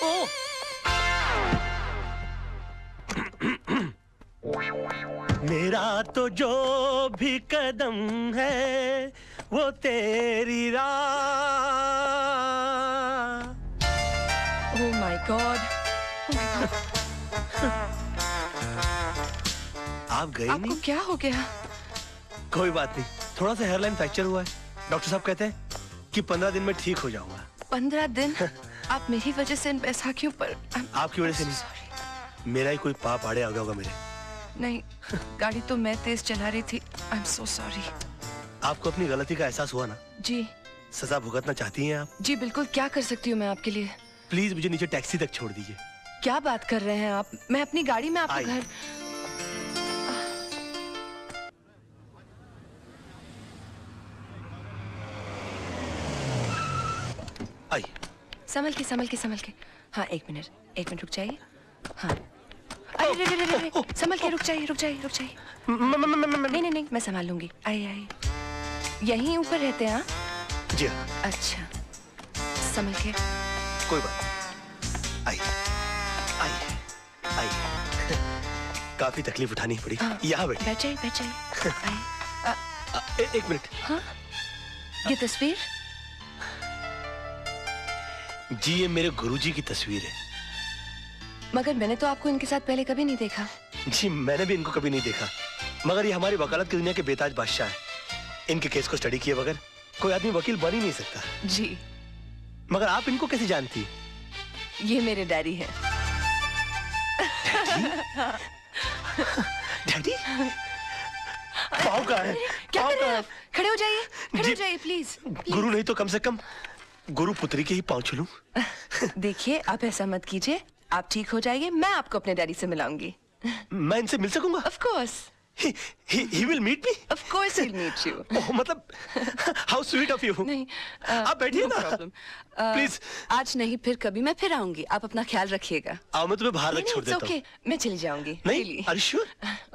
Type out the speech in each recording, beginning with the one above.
ओ! मेरा तो जो भी कदम है वो तेरी राह। Oh my God! Oh my God! आप गए नहीं? आपको क्या हो गया? कोई बात नहीं, थोड़ा सा हेयरलाइन फ्रैक्चर हुआ है। डॉक्टर साहब कहते हैं कि 15 दिन में ठीक हो जाऊंगा। 15 दिन? आप मेरी वजह से इन बैसाखियों पर। आपकी वजह से नहीं, मेरा ही कोई पाप आड़े आ गया होगा मेरे। नहीं, गाड़ी तो मैं तेज चला रही थी। I am so sorry. आपको अपनी गलती का एहसास हुआ ना? जी। सजा भुगतना चाहती हैं आप? जी बिल्कुल, क्या कर सकती हूँ मैं आपके लिए? प्लीज मुझे नीचे टैक्सी तक छोड़ दीजिए। क्या बात कर रहे हैं आप? मैं अपनी गाड़ी में आपको घर। आई। संभल के। हाँ, एक मिनट रुक जाइए। हाँ, अरे संभल के रुक जाइए। नहीं, मैं संभाल लूंगी। आइए। यहीं ऊपर रहते हैं? हाँ जी हाँ। अच्छा, संभल के। कोई बात। आई। काफी तकलीफ उठानी पड़ी। यहाँ बैठ जाइए। एक मिनट। हाँ, ये तस्वीर? जी ये मेरे गुरुजी की तस्वीर है। मगर मैंने तो आपको इनके साथ पहले कभी नहीं देखा। जी मैंने भी इनको कभी नहीं देखा, मगर ये हमारी वकालत की दुनिया के बेताज बादशाह है। इनके केस को स्टडी किए बगैर कोई आदमी वकील बन ही नहीं सकता। जी। मगर आप इनको कैसे जानती? ये मेरे डैडी हैं। डैडी? पाँव कहाँ है? क्या कर रहे हैं आप? खड़े हो जाइए प्लीज। गुरु नहीं तो कम से कम गुरु पुत्री के ही पाँव छू लूं। देखिए, आप ऐसा मत कीजिए। आप ठीक हो जाइए, मैं आपको अपने डैडी से मिलाऊंगी। मैं इनसे मिल सकूंगा? Of course. He will meet me? Of course he'll meet you. ओह मतलब how sweet of you. नहीं, आप बैठिए ना। problem. Please. आज नहीं, फिर कभी मैं फिर आऊंगी। आप अपना ख्याल रखिएगा। आओ मैं तुम्हें बाहर रख छोड़ देता हूँ। मैं चली जाऊंगी। नहीं, are you sure?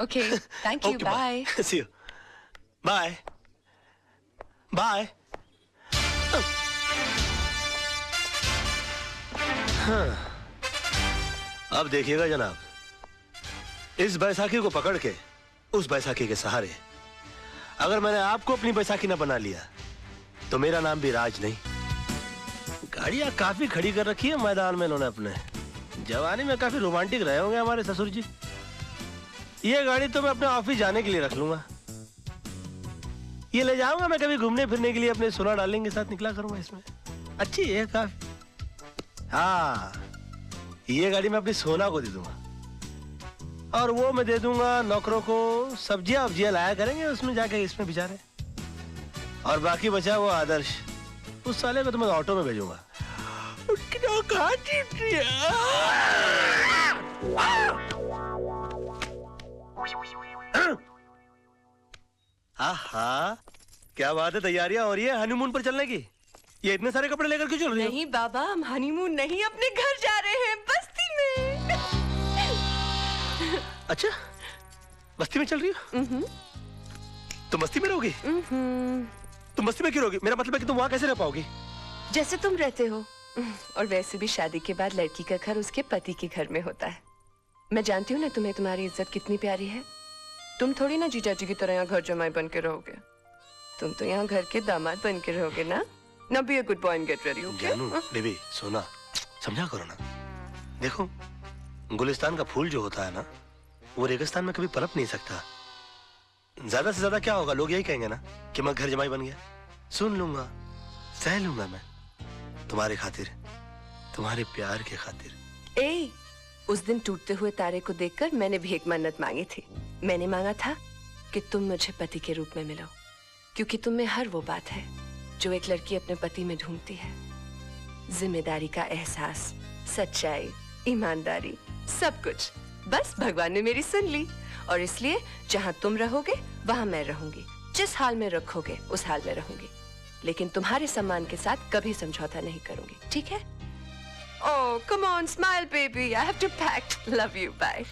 Okay, thank you. Bye. See you. Bye. Bye. हाँ। अब देखिएगा जनाब, इस बैसाखी को पकड़ के उस बैसाखी के सहारे अगर मैंने आपको अपनी बैसाखी ना बना लिया तो मेरा नाम भी राज नहीं। गाड़ियां काफी खड़ी कर रखी है मैदान में इन्होंने अपने। जवानी में काफी रोमांटिक रहे होंगे हमारे ससुर जी। ये गाड़ी तो मैं अपने ऑफिस जाने के लिए रख लूंगा। ये ले जाऊंगा मैं कभी घूमने फिरने के लिए, अपने सोना डार्लिंग के साथ निकला करूंगा इसमें। अच्छी है काफी। हाँ, ये गाड़ी मैं अपनी सोना को दे दूंगा और वो मैं दे दूंगा नौकरों को। सब्जियां वब्जियां लाया करेंगे उसमें जाके, इसमें बेचारे। और बाकी बचा वो आदर्श, उस साले को तो मैं ऑटो में भेजूंगा। आहा, क्या बात है, तैयारियां हो रही है हनीमून पर चलने की। ये इतने सारे कपड़े लेकर क्यों चल रही हो? नहीं बाबा, हम हनीमून नहीं, अपने घर जा रहे हैं, बस्ती में। अच्छा, बस्ती में चल रही हो? तुम बस्ती में रहोगी? तुम बस्ती में क्यों रहोगी? मेरा मतलब है कि तुम वहाँ कैसे रह पाओगी? जैसे तुम रहते हो। और वैसे भी शादी के बाद लड़की का घर उसके पति के घर में होता है। मैं जानती हूँ ना तुम्हें तुम्हारी इज्जत कितनी प्यारी है। तुम थोड़ी ना जीजा जी की तरह यहाँ घर जमाई बन के रहोगे। तुम तो यहाँ घर के दामाद बन के रहोगे ना। Now be a good boy and get ready, okay? जानू, बेबी, सोना, समझा करो ना। देखो, गुलिस्तान का फूल जो होता है ना, वो रेगिस्तान में कभी पनप नहीं सकता। ज्यादा से ज्यादा क्या होगा, लोग यही कहेंगे ना कि मैं घर जमाई बन गया। सुन लूंगा, सह लूंगा मैं, तुम्हारे खातिर, तुम्हारे प्यार के खातिर। ए, उस दिन टूटते हुए तारे को देखकर मैंने भी एक मन्नत मांगी थी। मैंने मांगा था कि तुम मुझे पति के रूप में मिलो, क्योंकि तुम में हर वो बात है जो एक लड़की अपने पति में ढूंढती है। जिम्मेदारी का एहसास, सच्चाई, ईमानदारी, सब कुछ। बस भगवान ने मेरी सुन ली और इसलिए जहां तुम रहोगे वहां मैं रहूंगी। जिस हाल में रखोगे उस हाल में रहूंगी, लेकिन तुम्हारे सम्मान के साथ कभी समझौता नहीं करूंगी, ठीक है? Oh, come on, smile, baby. I have to pack. Love you. Bye.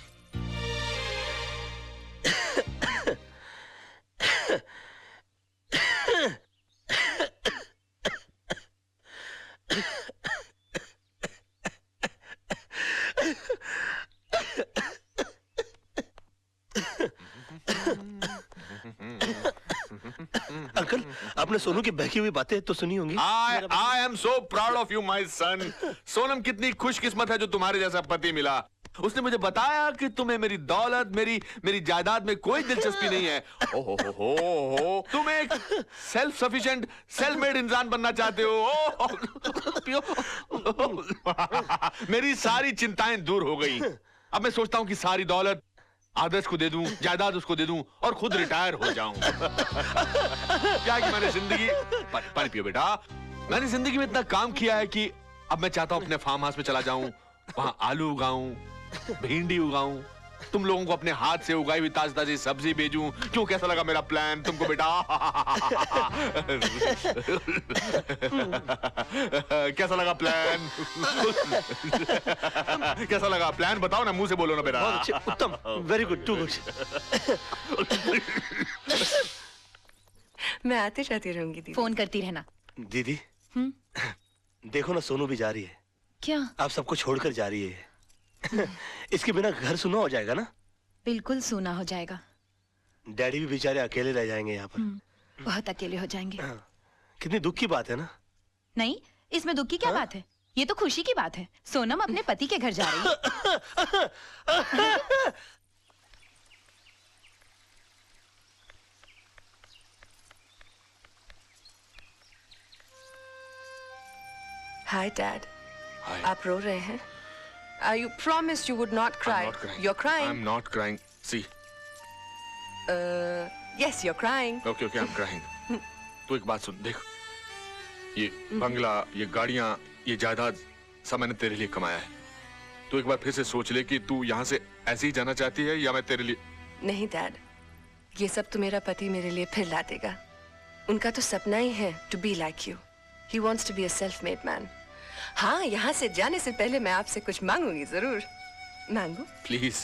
आपने सोनू की बहकी हुई बातें तो सुनी होंगी। I am so proud of you, my son. Sonam कितनी खुशकिस्मत है जो तुम्हारे जैसा पति मिला। उसने मुझे बताया कि तुम्हें मेरी दौलत, मेरी जायदाद में कोई दिलचस्पी नहीं है। हो तुम एक सेल्फ सफिशिएंट, सेल्फ मेड इंसान बनना चाहते हो। मेरी सारी चिंताएं दूर हो गई। अब मैं सोचता हूं कि सारी दौलत आदर्श को दे दूं, जायदाद उसको दे दूं और खुद रिटायर हो जाऊं। क्या कि मैंने जिंदगी पानी पियो बेटा, मैंने जिंदगी में इतना काम किया है कि अब मैं चाहता हूं अपने फार्म हाउस में चला जाऊं, वहां आलू उगाऊं, भिंडी उगाऊं, तुम लोगों को अपने हाथ से उगाई हुई ताजी ताजी सब्जी भेजूं। क्यों, कैसा लगा मेरा प्लान तुमको बेटा? कैसा लगा प्लान? कैसा लगा प्लान? बताओ ना, मुंह से बोलो ना बेटा। बहुत अच्छे, उत्तम, वेरी गुड, टू गुड। मैं आती जाती रहूंगी दीदी। फोन करती रहना। दीदी देखो ना, सोनू भी जा रही है। क्या? आप सबको छोड़कर जा रही है। इसके बिना घर सुना हो जाएगा ना? बिल्कुल सूना हो जाएगा। डैडी भी बेचारे अकेले रह जाएंगे यहाँ पर। बहुत अकेले हो जाएंगे। कितनी दुख की बात है ना? नहीं, इसमें दुख की क्या बात है? ये तो खुशी की बात है। सोनम अपने पति के घर जा रही है। Hi dad. Hi. आप रो रहे हैं? You promised you would not cry. I'm not crying. You're crying. I'm not crying. See. Yes, you're crying. Okay, I'm crying. तू एक बात सुन, देख, ये बंगला, ये गाड़ियां, ये जायदाद सब मैंने तेरे लिए कमाया है। तू एक बार फिर से सोच ले कि तू यहाँ से ऐसे ही जाना चाहती है या मैं तेरे लिए। नहीं डैड, ये सब तो मेरा पति मेरे लिए फिर ला देगा। उनका तो सपना ही है to be like you. He wants to be a self-made man. हाँ, यहाँ से जाने से पहले मैं आपसे कुछ मांगूंगी जरूर। मांगू? Please.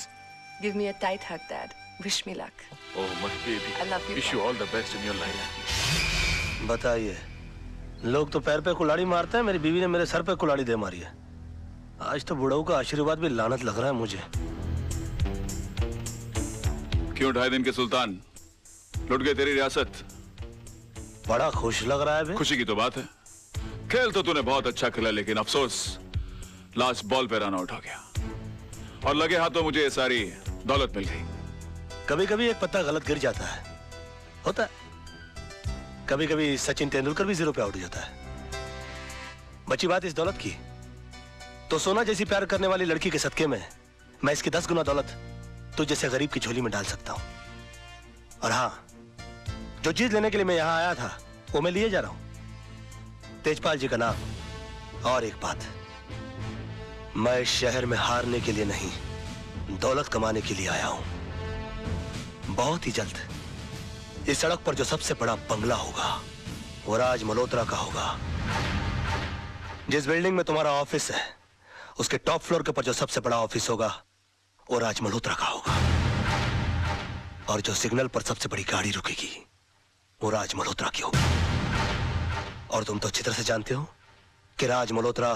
Give me a tight hug, Dad. Wish me luck. Oh my baby. I love you. Wish you all the best in your life. बताइए, लोग तो पैर पे कुल्हाड़ी मारते हैं, मेरी बीवी ने मेरे सर पे कुल्हाड़ी दे मारी है। आज तो बुढ़ऊ का आशीर्वाद भी लानत लग रहा है मुझे। क्यों 2.5 दिन के सुल्तान, लुट गए तेरी रियासत? बड़ा खुश लग रहा है बे। खुशी की तो बात है। खेल तो तूने बहुत अच्छा खेला, लेकिन अफसोस लास्ट बॉल पे रन आउट हो गया और लगे हाथों मुझे ये सारी दौलत मिल गई। कभी कभी एक पत्ता गलत गिर जाता है, होता है। कभी कभी सचिन तेंदुलकर भी 0 पे आउट हो जाता है। बची बात इस दौलत की, तो सोना जैसी प्यार करने वाली लड़की के सदके में मैं इसकी 10 गुना दौलत तो जैसे गरीब की झोली में डाल सकता हूं। और हाँ, जो चीज लेने के लिए मैं यहां आया था वो मैं लिए जा रहा हूं। तेजपाल जी का नाम। और एक बात, मैं इस शहर में हारने के लिए नहीं, दौलत कमाने के लिए आया हूं। बहुत ही जल्द इस सड़क पर जो सबसे बड़ा बंगला होगा वो राज मल्होत्रा का होगा। जिस बिल्डिंग में तुम्हारा ऑफिस है उसके टॉप फ्लोर के ऊपर जो सबसे बड़ा ऑफिस होगा वो राज मल्होत्रा का होगा। और जो सिग्नल पर सबसे बड़ी गाड़ी रुकेगी वो राज मल्होत्रा की होगी। और तुम तो अच्छी तरह से जानते हो कि राज मल्होत्रा